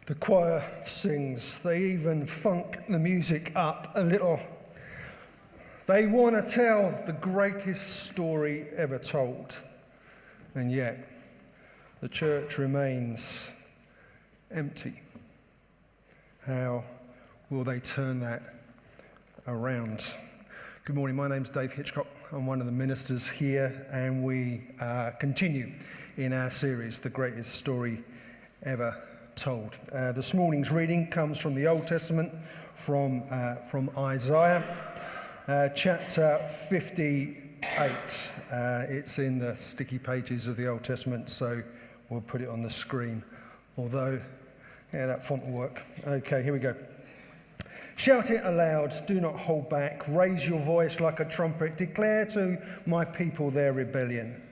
The choir sings, they even funk the music up a little. They want to tell the greatest story ever told, and yet the church remains empty. How will they turn that around? Good morning, my name's Dave Hitchcock. I'm one of the ministers here, and we continue in our series, The Greatest Story Ever Told. This morning's reading comes from the Old Testament, from Isaiah, chapter 58. It's in the sticky pages of the Old Testament, so we'll put it on the screen. Although, yeah, that font will work. Okay, here we go. Shout it aloud, do not hold back. Raise your voice like a trumpet. Declare to my people their rebellion,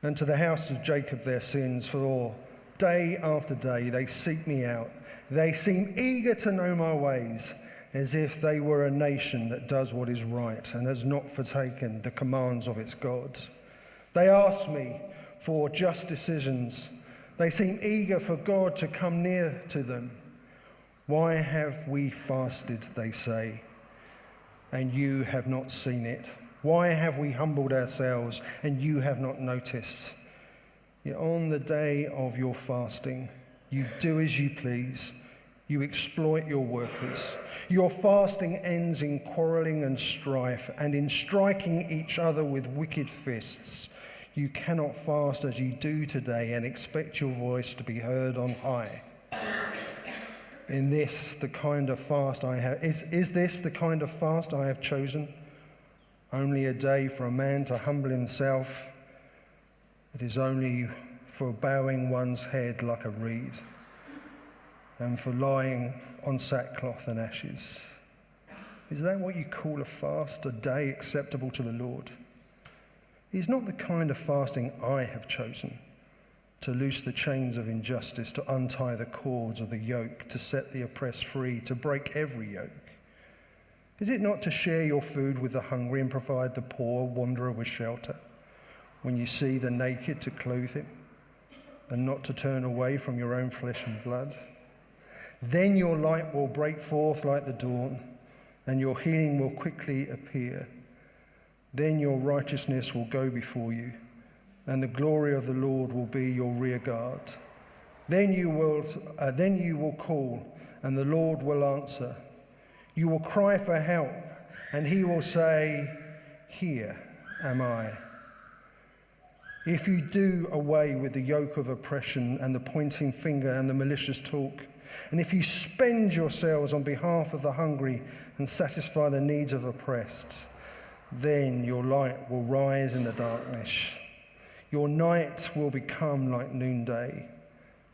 and to the house of Jacob their sins. For day after day they seek me out. They seem eager to know my ways, as if they were a nation that does what is right and has not forsaken the commands of its God. They ask me for just decisions. They seem eager for God to come near to them. Why have we fasted, they say, and you have not seen it? Why have we humbled ourselves and you have not noticed? Yet on the day of your fasting, you do as you please. You exploit your workers. Your fasting ends in quarreling and strife and in striking each other with wicked fists. You cannot fast as you do today and expect your voice to be heard on high. Is this the kind of fast I have chosen? Only a day for a man to humble himself. It is only for bowing one's head like a reed and for lying on sackcloth and ashes. Is that what you call a fast, a day acceptable to the Lord? It is not the kind of fasting I have chosen, to loose the chains of injustice, to untie the cords of the yoke, to set the oppressed free, to break every yoke. Is it not to share your food with the hungry and provide the poor wanderer with shelter? When you see the naked, to clothe him, and not to turn away from your own flesh and blood? Then your light will break forth like the dawn, and your healing will quickly appear. Then your righteousness will go before you, and the glory of the Lord will be your rear guard. Then you will call, and the Lord will answer. You will cry for help, and he will say, "Here am I." If you do away with the yoke of oppression and the pointing finger and the malicious talk, and if you spend yourselves on behalf of the hungry and satisfy the needs of oppressed, then your light will rise in the darkness. Your night will become like noonday.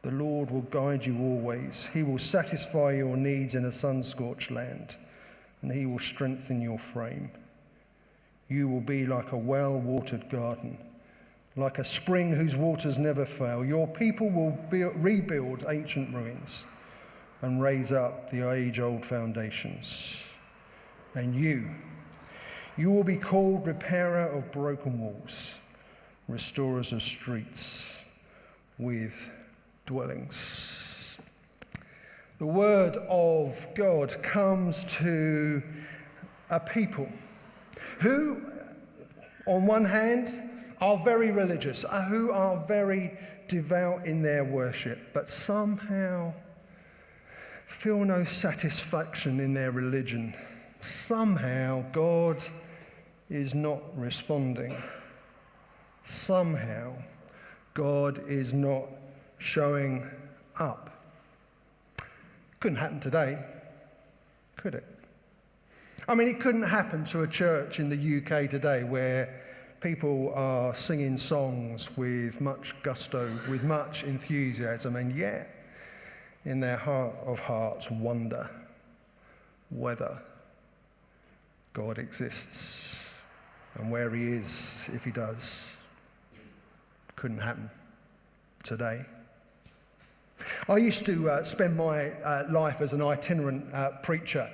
The Lord will guide you always. He will satisfy your needs in a sun-scorched land, and he will strengthen your frame. You will be like a well-watered garden, like a spring whose waters never fail. Your people will rebuild ancient ruins and raise up the age-old foundations. And you will be called repairer of broken walls, restorers of streets with dwellings. The word of God comes to a people who, on one hand, are very religious, who are very devout in their worship, but somehow feel no satisfaction in their religion. Somehow God is not responding. Somehow God is not showing up. Couldn't happen today, could it? I mean, it couldn't happen to a church in the UK today where people are singing songs with much gusto, with much enthusiasm, and yet in their heart of hearts wonder whether God exists and where he is if he does. Couldn't happen today. I used to spend my life as an itinerant preacher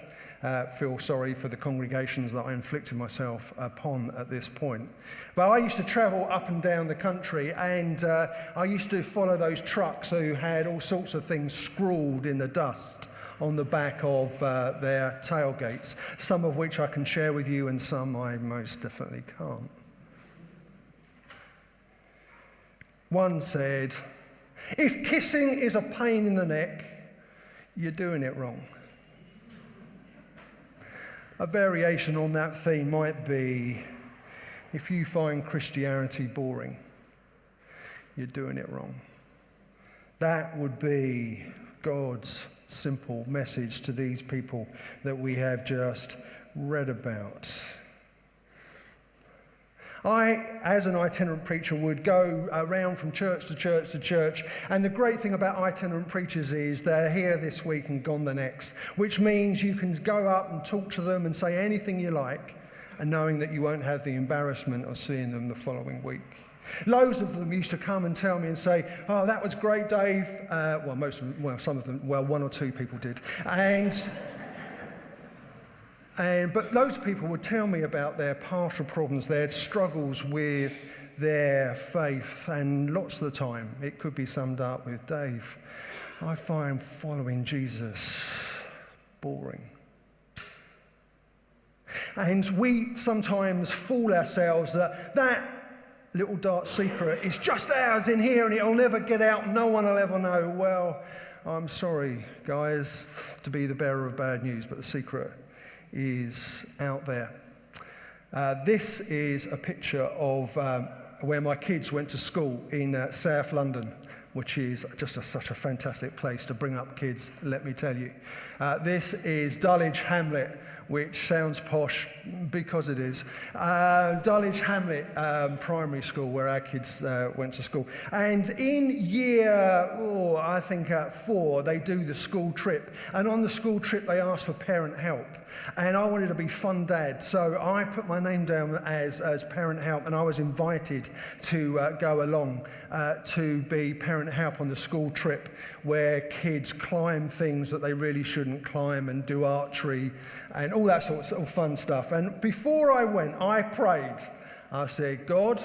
feel sorry for the congregations that I inflicted myself upon at this point. But I used to travel up and down the country, and I used to follow those trucks who had all sorts of things scrawled in the dust on the back of their tailgates, some of which I can share with you and some I most definitely can't. One said, "If kissing is a pain in the neck, you're doing it wrong." A variation on that theme might be, if you find Christianity boring, you're doing it wrong. That would be God's simple message to these people that we have just read about. I, as an itinerant preacher, would go around from church to church to church, and the great thing about itinerant preachers is they're here this week and gone the next, which means you can go up and talk to them and say anything you like, and knowing that you won't have the embarrassment of seeing them the following week. Loads of them used to come and tell me and say, "Oh, that was great, Dave." Some of them, one or two people did. But loads of people would tell me about their partial problems, their struggles with their faith, and lots of the time it could be summed up with, "Dave, I find following Jesus boring." And we sometimes fool ourselves that little dark secret is just ours in here and it'll never get out, no one will ever know. Well, I'm sorry, guys, to be the bearer of bad news, but the secret is out there. This is a picture of where my kids went to school in South London, which is just such a fantastic place to bring up kids, let me tell you. This is Dulwich Hamlet, which sounds posh because it is. Dulwich Hamlet Primary School, where our kids went to school. And in year, I think 4, they do the school trip. And on the school trip, they ask for parent help. And I wanted to be fun dad, so I put my name down as parent help, and I was invited to go along to be parent help on the school trip, where kids climb things that they really shouldn't climb and do archery and all that sort of fun stuff. And before I went, I prayed. I said, "God,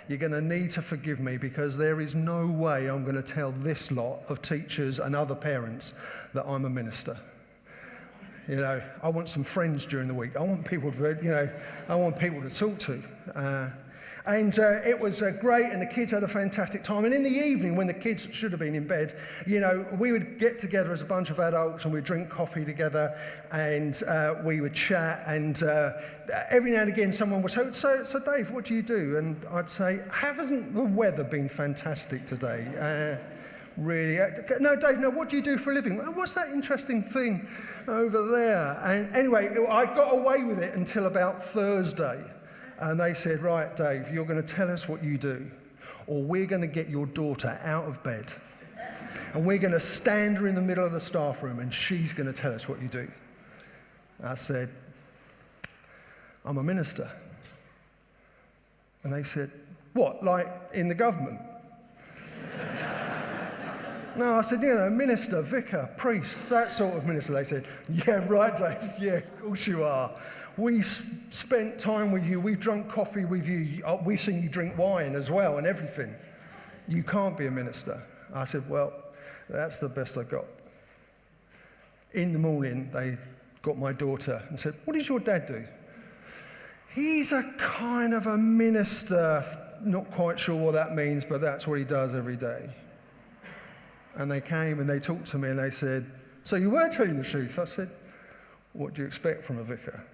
you're going to need to forgive me, because there is no way I'm going to tell this lot of teachers and other parents that I'm a minister. You know, I want some friends during the week. I want people to, I want people to talk to." It was great, and the kids had a fantastic time. And in the evening, when the kids should have been in bed, we would get together as a bunch of adults and we'd drink coffee together, and we would chat. And every now and again, someone would say, so Dave, what do you do? And I'd say, "Hasn't the weather been fantastic today?" Really? "No, Dave, no, what do you do for a living?" "What's that interesting thing over there?" And anyway, I got away with it until about Thursday. And they said, "Right, Dave, you're going to tell us what you do, or we're going to get your daughter out of bed, and we're going to stand her in the middle of the staff room, and she's going to tell us what you do." I said, "I'm a minister." And they said, "What, like in the government?" "No," I said, "Minister, vicar, priest, that sort of minister." They said, "Yeah, right, Dave, yeah, of course you are. We spent time with you, we've drunk coffee with you, we've seen you drink wine as well and everything. You can't be a minister." I said, "Well, that's the best I got." In the morning, they got my daughter and said, "What does your dad do?" "He's a kind of a minister, not quite sure what that means, but that's what he does every day." And they came and they talked to me and they said, "So you were telling the truth?" I said, "What do you expect from a vicar?"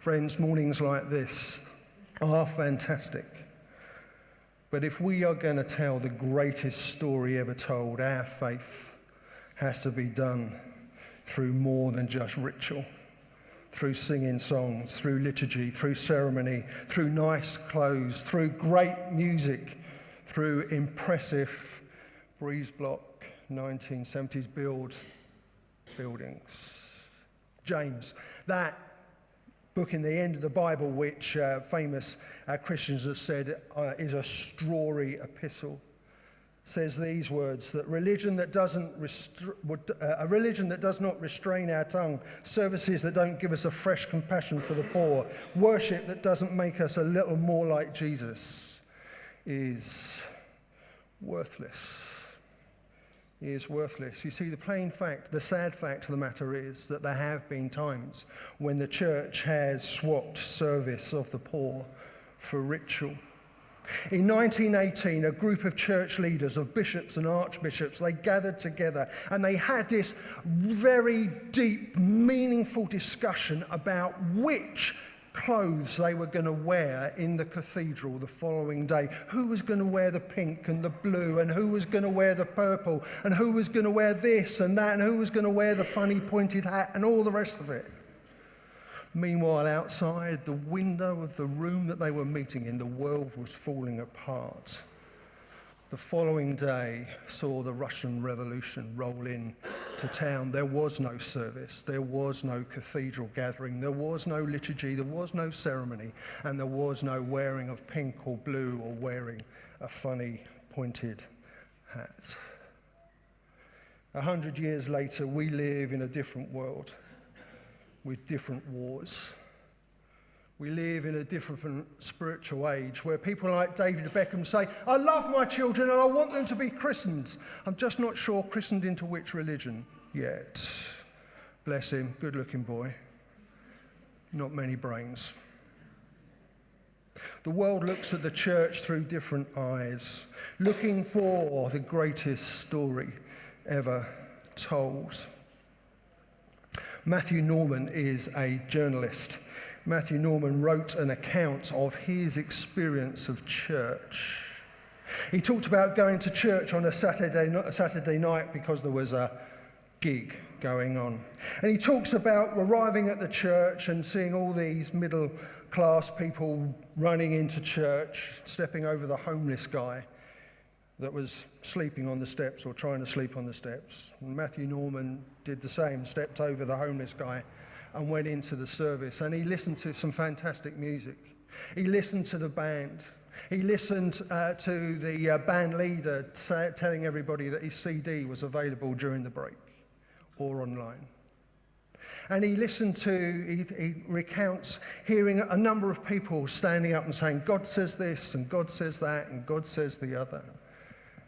Friends, mornings like this are fantastic. But if we are going to tell the greatest story ever told, our faith has to be done through more than just ritual. Through singing songs, through liturgy, through ceremony, through nice clothes, through great music, through impressive breeze block 1970s buildings. James, that book in the end of the Bible, which famous Christians have said is a strawy epistle. says these words, that a religion that does not restrain our tongue, services that don't give us a fresh compassion for the poor, worship that doesn't make us a little more like Jesus is worthless. He is worthless. You see, the sad fact of the matter is that there have been times when the church has swapped service of the poor for ritual. In 1918, a group of church leaders, of bishops and archbishops, they gathered together and they had this very deep, meaningful discussion about which clothes they were going to wear in the cathedral the following day. Who was going to wear the pink and the blue, and who was going to wear the purple, and who was going to wear this and that, and who was going to wear the funny pointed hat and all the rest of it. Meanwhile, outside the window of the room that they were meeting in, the world was falling apart. The following day saw the Russian Revolution roll in to town. There was no service, there was no cathedral gathering, there was no liturgy, there was no ceremony, and there was no wearing of pink or blue or wearing a funny pointed hat. 100 years later, we live in a different world with different wars. We live in a different spiritual age where people like David Beckham say, I love my children and I want them to be christened. I'm just not sure christened into which religion yet. Bless him, good looking boy. Not many brains. The world looks at the church through different eyes, looking for the greatest story ever told. Matthew Norman is a journalist. Matthew Norman wrote an account of his experience of church. He talked about going to church on a Saturday night because there was a gig going on. And he talks about arriving at the church and seeing all these middle-class people running into church, stepping over the homeless guy that was sleeping on the steps or trying to sleep on the steps. And Matthew Norman did the same, stepped over the homeless guy and went into the service. And he listened to some fantastic music. He listened to the band. He listened to the band leader telling everybody that his CD was available during the break or online. And he recounts hearing a number of people standing up and saying, God says this and God says that and God says the other.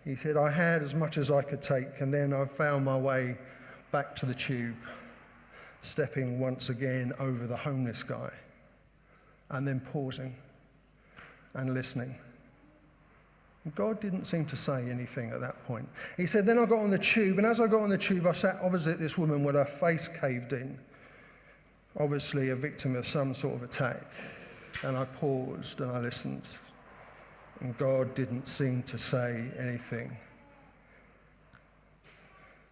He said, I had as much as I could take, and then I found my way back to the tube, stepping once again over the homeless guy, and then pausing and listening. God didn't seem to say anything at that point. He said, then I got on the tube, and as I got on the tube, I sat opposite this woman with her face caved in, obviously a victim of some sort of attack. And I paused and I listened. And God didn't seem to say anything.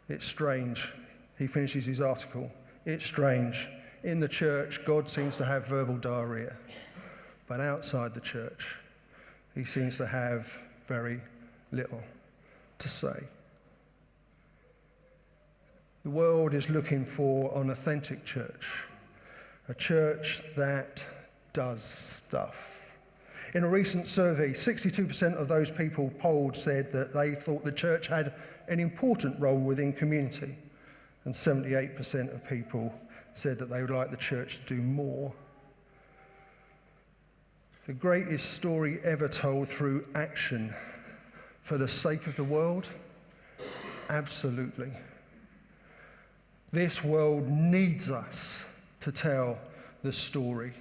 It's strange. He finishes his article. It's strange. In the church, God seems to have verbal diarrhea. But outside the church, he seems to have very little to say. The world is looking for an authentic church, a church that does stuff. In a recent survey, 62% of those people polled said that they thought the church had an important role within community, and 78% of people said that they would like the church to do more. The greatest story ever told through action for the sake of the world? Absolutely. This world needs us to tell the story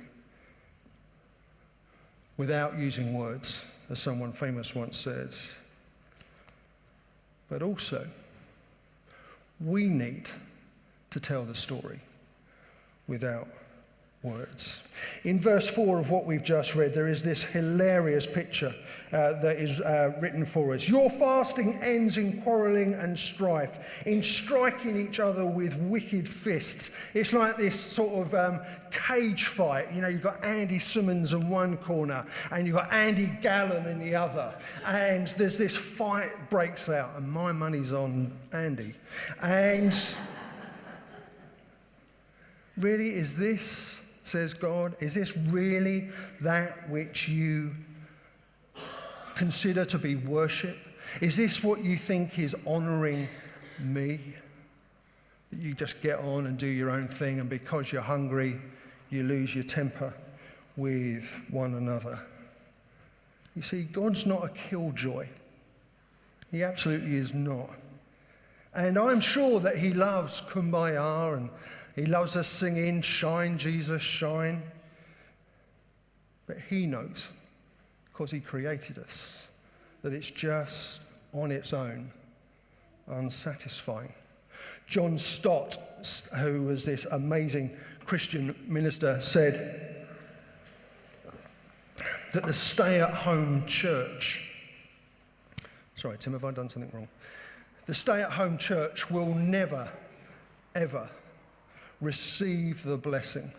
without using words, as someone famous once said. But also, we need to tell the story without words. In verse 4 of what we've just read, there is this hilarious picture that is written for us. Your fasting ends in quarrelling and strife, in striking each other with wicked fists. It's like this sort of cage fight. You know, you've got Andy Simmons in one corner and you've got Andy Gallen in the other. And there's this fight breaks out, and my money's on Andy. And really, is this, says God, is this really that which you consider to be worship? Is this what you think is honouring me? That you just get on and do your own thing, and because you're hungry, you lose your temper with one another? You see, God's not a killjoy. He absolutely is not. And I'm sure that he loves Kumbaya, and he loves us singing, "Shine, Jesus, shine." But he knows, because he created us, that it's just on its own unsatisfying. John Stott, who was this amazing Christian minister, said that the stay-at-home church... Sorry, Tim, have I done something wrong? The stay-at-home church will never, ever receive the blessing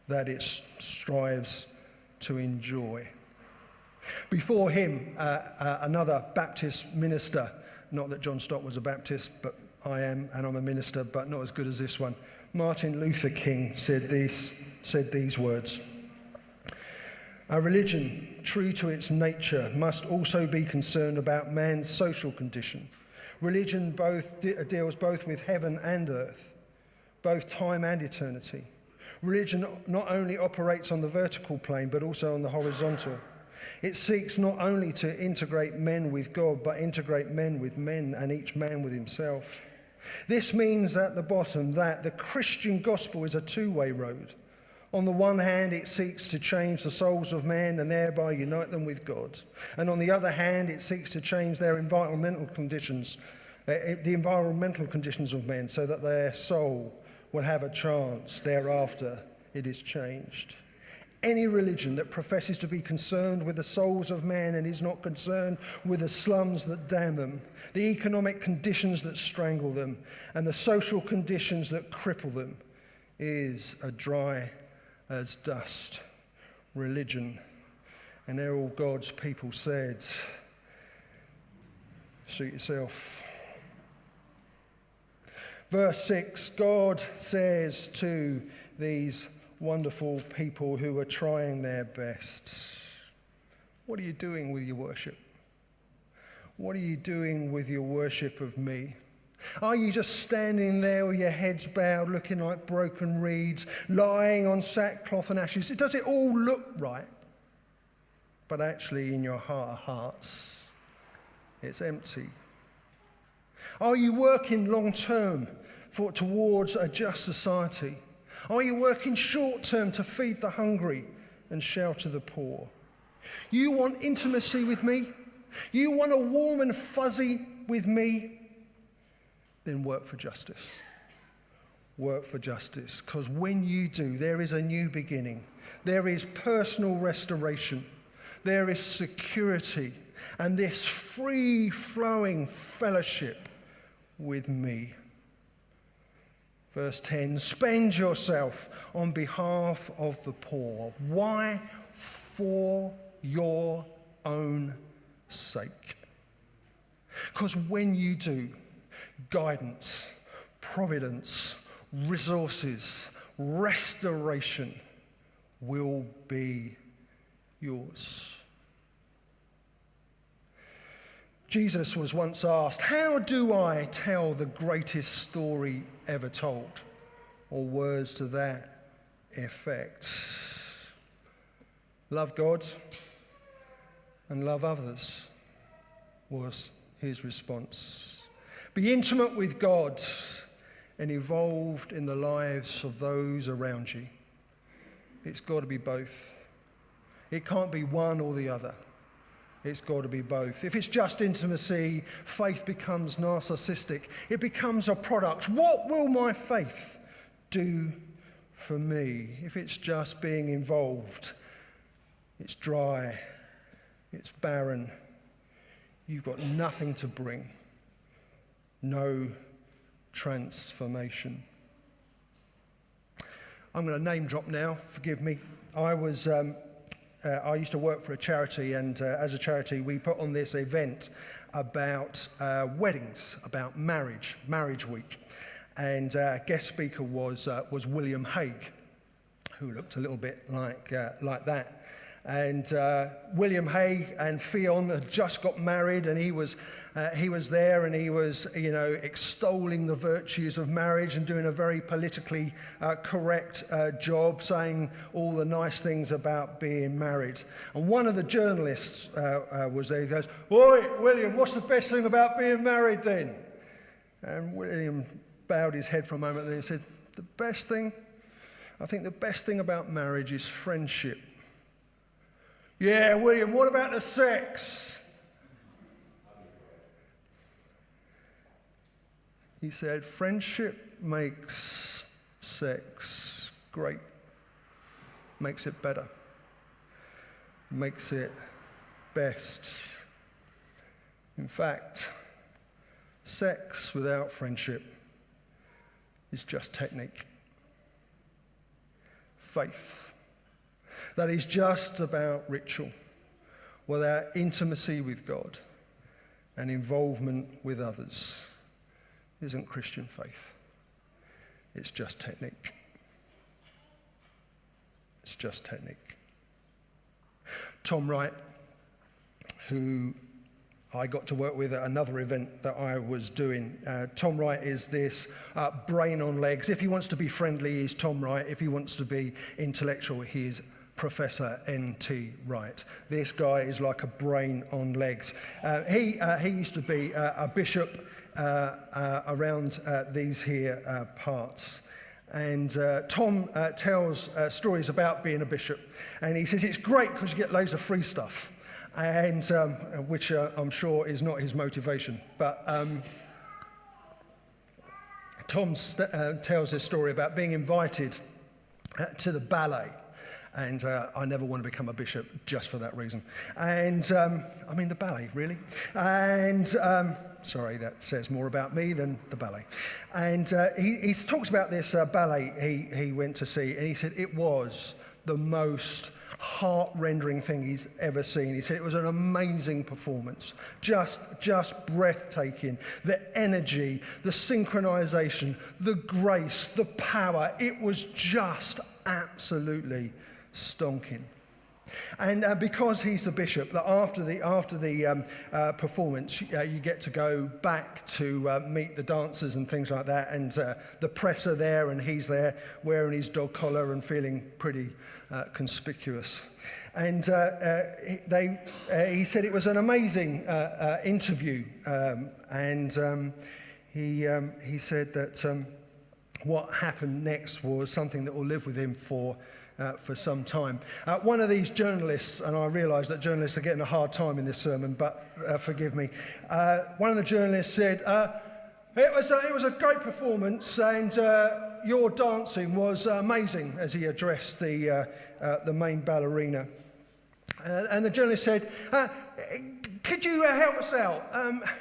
that it strives to enjoy. Before him, another Baptist minister, not that John Stott was a Baptist, but I am, and I'm a minister, but not as good as this one. Martin Luther King said these words: "A religion true to its nature must also be concerned about man's social condition. Religion deals both with heaven and earth, both time and eternity. Religion not only operates on the vertical plane, but also on the horizontal. It seeks not only to integrate men with God, but integrate men with men, and each man with himself. This means at the bottom that the Christian gospel is a two-way road. On the one hand, it seeks to change the souls of men and thereby unite them with God. And on the other hand, it seeks to change their environmental conditions, the environmental conditions of men, so that their soul will have a chance thereafter it is changed. Any religion that professes to be concerned with the souls of men and is not concerned with the slums that damn them, the economic conditions that strangle them, and the social conditions that cripple them, is a dry as dust religion." And there all God's people said, "Suit yourself." Verse 6, God says to these wonderful people who are trying their best, what are you doing with your worship? What are you doing with your worship of me? Are you just standing there with your heads bowed, looking like broken reeds, lying on sackcloth and ashes? Does it all look right? But actually, in your heart of hearts, it's empty. Are you working long term towards a just society? Are you working short term to feed the hungry and shelter the poor? You want intimacy with me? You want a warm and fuzzy with me? Then work for justice. Work for justice, because when you do, there is a new beginning. There is personal restoration. There is security and this free-flowing fellowship with me. Verse 10, spend yourself on behalf of the poor. Why? For your own sake. Because when you do, guidance, providence, resources, restoration will be yours. Jesus was once asked, how do I tell the greatest story ever told? Or words to that effect. Love God and love others was his response. Be intimate with God and involved in the lives of those around you. It's got to be both. It can't be one or the other. It's got to be both. If it's just intimacy, faith becomes narcissistic. It becomes a product. What will my faith do for me? If it's just being involved, it's dry, it's barren. You've got nothing to bring. No transformation. I'm going to name drop now, forgive me. I used to work for a charity, and as a charity we put on this event about weddings, about marriage week. And guest speaker was William Hague, who looked a little bit like that. And William Hay and Fionn had just got married, and he was there, and he was, extolling the virtues of marriage and doing a very politically correct job, saying all the nice things about being married. And one of the journalists was there. He goes, "Oi, William, what's the best thing about being married then?" And William bowed his head for a moment, and then he said, I think the best thing about marriage is friendship." "Yeah, William, what about the sex?" He said, "Friendship makes sex great, makes it better, makes it best. In fact, sex without friendship is just technique. Faith, that is just about ritual, without intimacy with God and involvement with others, isn't Christian faith. It's just technique. It's just technique." Tom Wright, who I got to work with at another event that I was doing. Tom Wright is this brain on legs. If he wants to be friendly, he's Tom Wright. If he wants to be intellectual, he's Professor N.T. Wright. This guy is like a brain on legs. He used to be a bishop around these here parts. And Tom tells stories about being a bishop. And he says it's great because you get loads of free stuff. And which I'm sure is not his motivation. But Tom tells this story about being invited to the ballet. And I never want to become a bishop just for that reason. And the ballet, really. And sorry, that says more about me than the ballet. And he talks about this ballet he went to see, and he said it was the most heart-rendering thing he's ever seen. He said it was an amazing performance, just breathtaking. The energy, the synchronization, the grace, the power, it was just absolutely stonking. And because he's the bishop, that after the performance, you get to go back to meet the dancers and things like that. And the press are there, and he's there wearing his dog collar and feeling pretty conspicuous. And he said it was an amazing interview. He said that what happened next was something that will live with him for some time. One of these journalists, and I realise that journalists are getting a hard time in this sermon, but forgive me. One of the journalists said, it was a great performance, and your dancing was amazing, as he addressed the main ballerina. And the journalist said, could you help us out?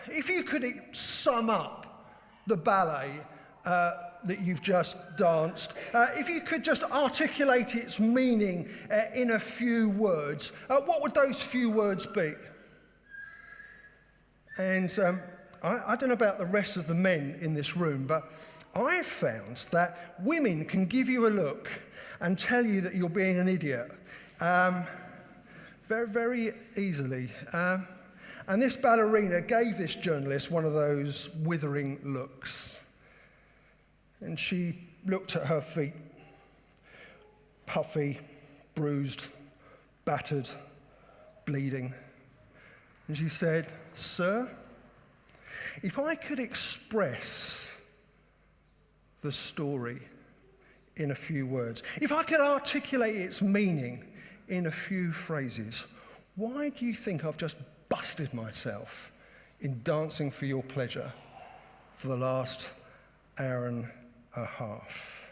If you could sum up the ballet that you've just danced, if you could just articulate its meaning in a few words, what would those few words be? And I don't know about the rest of the men in this room, but I've found that women can give you a look and tell you that you're being an idiot very, very easily. And this ballerina gave this journalist one of those withering looks. And she looked at her feet, puffy, bruised, battered, bleeding. And she said, "Sir, if I could express the story in a few words, if I could articulate its meaning in a few phrases, why do you think I've just busted myself in dancing for your pleasure for the last hour and a half?"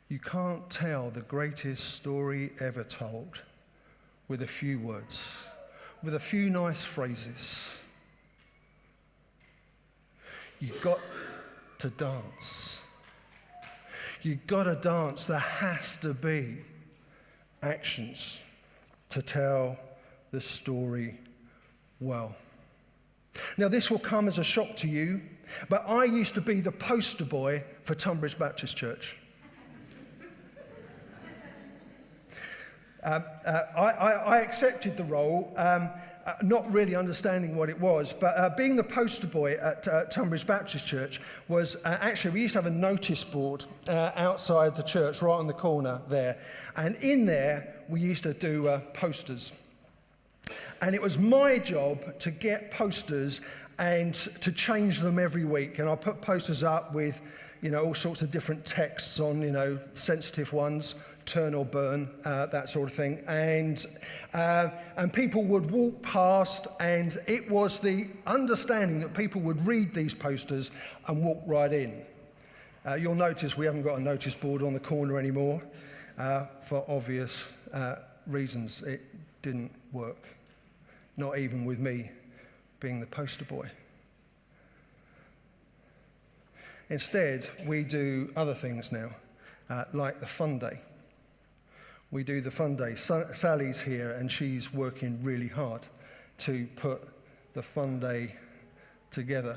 You can't tell the greatest story ever told with a few words, with a few nice phrases. You've got to dance. You've got to dance. There has to be actions to tell the story well. Now, this will come as a shock to you, but I used to be the poster boy for Tonbridge Baptist Church. I accepted the role, not really understanding what it was, but being the poster boy at Tonbridge Baptist Church was actually, we used to have a notice board outside the church, right on the corner there. And in there, we used to do posters. And it was my job to get posters and to change them every week. And I put posters up with, all sorts of different texts on, sensitive ones, turn or burn, that sort of thing. And people would walk past, and it was the understanding that people would read these posters and walk right in. You'll notice we haven't got a notice board on the corner anymore for obvious reasons. It didn't work, not even with me being the poster boy. Instead, we do other things now, like the fun day. We do the fun day. Sally's here, and she's working really hard to put the fun day together.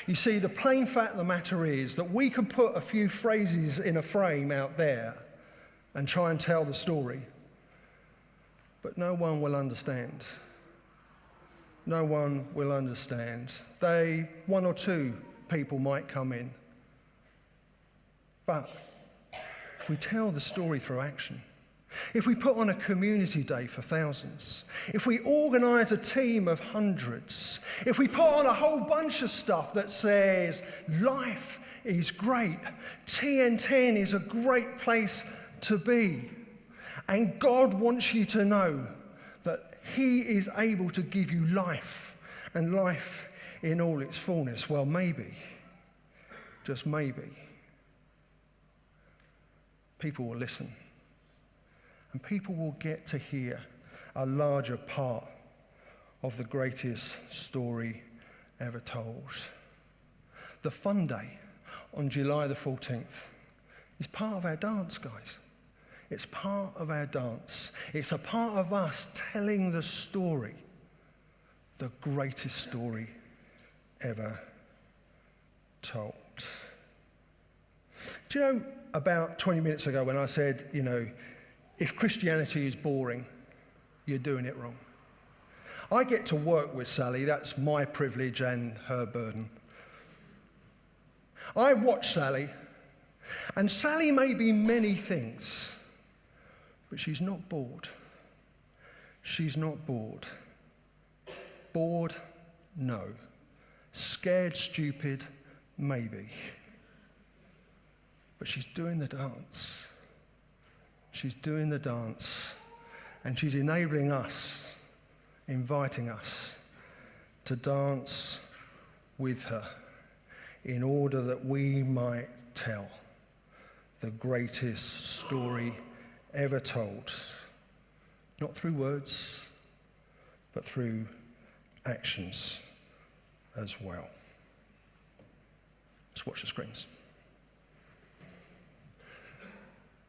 You see, the plain fact of the matter is that we could put a few phrases in a frame out there and try and tell the story, but no one will understand. No one will understand. One or two people might come in. But if we tell the story through action, if we put on a community day for thousands, if we organise a team of hundreds, if we put on a whole bunch of stuff that says life is great, TN10 is a great place to be, and God wants you to know that He is able to give you life, and life in all its fullness, well, maybe, just maybe, people will listen. And people will get to hear a larger part of the greatest story ever told. The fun day on July the 14th is part of our dance, guys. It's part of our dance. It's a part of us telling the story, the greatest story ever told. Do you know, about 20 minutes ago when I said, if Christianity is boring, you're doing it wrong. I get to work with Sally. That's my privilege and her burden. I watch Sally, and Sally may be many things, but she's not bored. She's not bored. Bored? No. Scared, stupid? Maybe. But she's doing the dance. She's doing the dance, and she's enabling us, inviting us to dance with her in order that we might tell the greatest story ever told, not through words, but through actions as well. Let's watch the screens.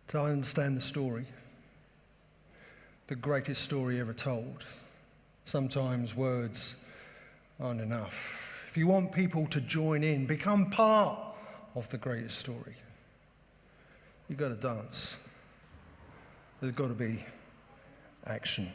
To understand the story, the greatest story ever told, sometimes words aren't enough. If you want people to join in, become part of the greatest story, you've got to dance. There's got to be action.